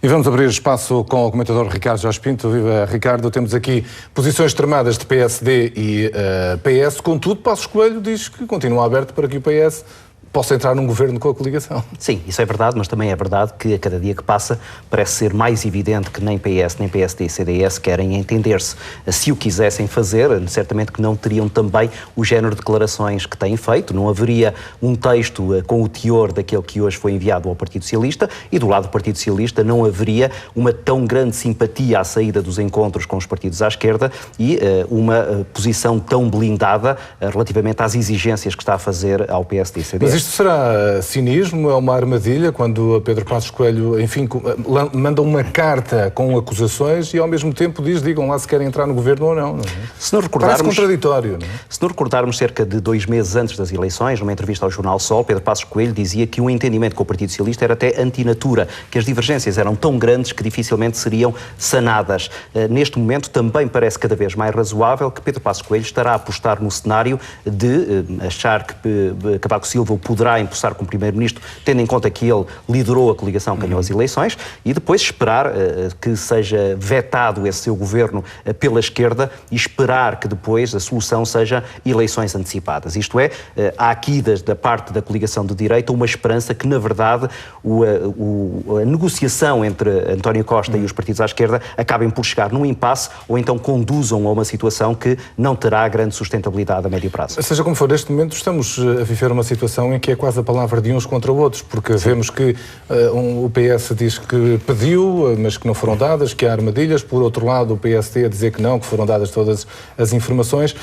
E vamos abrir espaço com o comentador Ricardo Jorge Pinto. Viva, Ricardo. Temos aqui posições extremadas de PSD e PS. Contudo, Passos Coelho diz que continua aberto para que o PS possa entrar num governo com a coligação. Sim, isso é verdade, mas também é verdade que a cada dia que passa parece ser mais evidente que nem PS, nem PSD e CDS querem entender-se. Se o quisessem fazer, certamente que não teriam também o género de declarações que têm feito, não haveria um texto com o teor daquele que hoje foi enviado ao Partido Socialista e do lado do Partido Socialista não haveria uma tão grande simpatia à saída dos encontros com os partidos à esquerda e uma posição tão blindada relativamente às exigências que está a fazer ao PSD e CDS. Isto será cinismo? É uma armadilha quando Pedro Passos Coelho, enfim, manda uma carta com acusações e ao mesmo tempo digam lá se querem entrar no governo ou não, não é? Se não recordarmos, parece contraditório, não é? Se não recordarmos, cerca de 2 meses antes das eleições, numa entrevista ao Jornal Sol, Pedro Passos Coelho dizia que o entendimento com o Partido Socialista era até antinatura, que as divergências eram tão grandes que dificilmente seriam sanadas. Neste momento também parece cada vez mais razoável que Pedro Passos Coelho estará a apostar no cenário de achar que Cavaco Silva o poderá empossar como Primeiro-Ministro, tendo em conta que ele liderou a coligação que ganhou as eleições, e depois esperar que seja vetado esse seu governo pela esquerda e esperar que depois a solução seja eleições antecipadas. Isto é, há aqui da parte da coligação de direita uma esperança que, na verdade, a negociação entre António Costa e os partidos à esquerda acabem por chegar num impasse ou então conduzam a uma situação que não terá grande sustentabilidade a médio prazo. Seja como for, neste momento estamos a viver uma situação em que é quase a palavra de uns contra outros, porque vemos que o PS diz que pediu, mas que não foram dadas, que há armadilhas. Por outro lado, o PSD a dizer que não, que foram dadas todas as informações.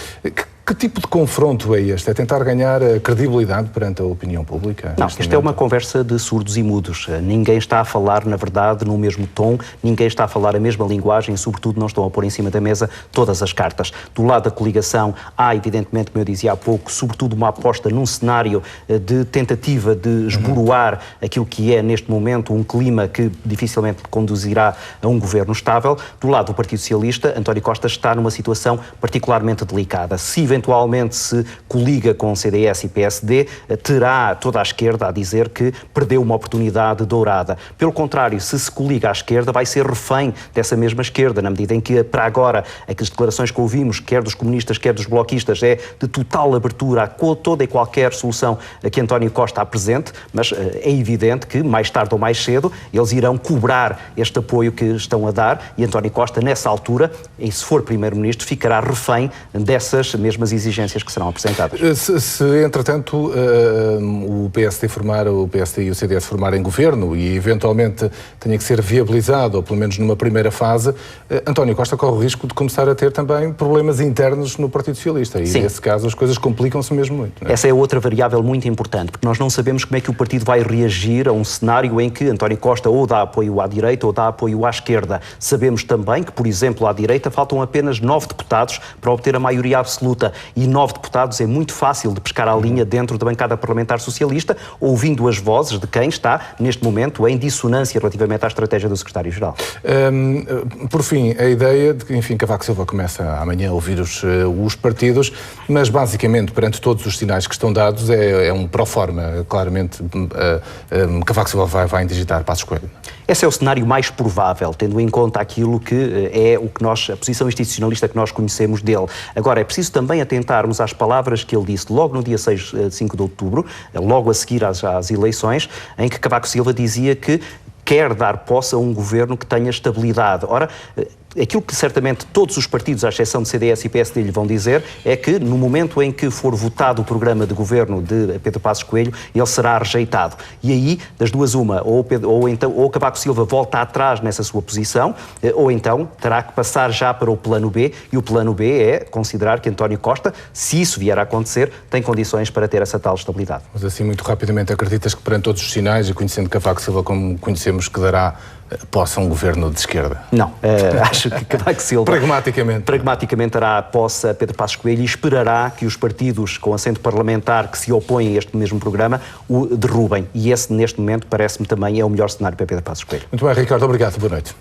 Que tipo de confronto é este? É tentar ganhar credibilidade perante a opinião pública? Não, isto é uma conversa de surdos e mudos. Ninguém está a falar, na verdade, no mesmo tom, ninguém está a falar a mesma linguagem e, sobretudo, não estão a pôr em cima da mesa todas as cartas. Do lado da coligação, há, evidentemente, como eu dizia há pouco, sobretudo uma aposta num cenário de tentativa de esboroar aquilo que é, neste momento, um clima que dificilmente conduzirá a um governo estável. Do lado do Partido Socialista, António Costa está numa situação particularmente delicada. Se eventualmente se coliga com CDS e PSD, terá toda a esquerda a dizer que perdeu uma oportunidade dourada. Pelo contrário, se coliga à esquerda, vai ser refém dessa mesma esquerda, na medida em que, para agora, as declarações que ouvimos, quer dos comunistas, quer dos bloquistas, é de total abertura a toda e qualquer solução que António Costa apresente, mas é evidente que, mais tarde ou mais cedo, eles irão cobrar este apoio que estão a dar e António Costa, nessa altura, e se for Primeiro-Ministro, ficará refém dessas mesmas exigências que serão apresentadas. Se entretanto, o PSD e o CDS formarem governo e, eventualmente, tenha que ser viabilizado, ou pelo menos numa primeira fase, António Costa corre o risco de começar a ter também problemas internos no Partido Socialista. E, sim, nesse caso, as coisas complicam-se mesmo muito. Não é? Essa é outra variável muito importante, porque nós não sabemos como é que o partido vai reagir a um cenário em que António Costa ou dá apoio à direita ou dá apoio à esquerda. Sabemos também que, por exemplo, à direita faltam apenas 9 deputados para obter a maioria absoluta. E 9 deputados é muito fácil de pescar à linha dentro da bancada parlamentar socialista, ouvindo as vozes de quem está, neste momento, em dissonância relativamente à estratégia do secretário-geral. Por fim, a ideia de que, enfim, Cavaco Silva começa amanhã a ouvir os partidos, mas basicamente, perante todos os sinais que estão dados, é um pró-forma, claramente, Cavaco Silva vai indigitar Passos Coelho. Esse é o cenário mais provável, tendo em conta aquilo que é a posição institucionalista que nós conhecemos dele. Agora, é preciso também atentarmos às palavras que ele disse logo no dia 5 de outubro, logo a seguir às eleições, em que Cavaco Silva dizia que quer dar posse a um governo que tenha estabilidade. Ora, aquilo que certamente todos os partidos, à exceção de CDS e PSD, lhe vão dizer é que no momento em que for votado o programa de governo de Pedro Passos Coelho, ele será rejeitado. E aí, das duas uma, ou Cavaco Silva volta atrás nessa sua posição, ou então terá que passar já para o plano B, e o plano B é considerar que António Costa, se isso vier a acontecer, tem condições para ter essa tal estabilidade. Mas assim, muito rapidamente, acreditas que perante todos os sinais, e conhecendo Cavaco Silva como conhecemos, que dará posse a um governo de esquerda? Não, acho que Cavaco Silva pragmaticamente dará posse a Pedro Passos Coelho e esperará que os partidos com assento parlamentar que se opõem a este mesmo programa o derrubem. E esse, neste momento, parece-me também é o melhor cenário para Pedro Passos Coelho. Muito bem, Ricardo, obrigado. Boa noite.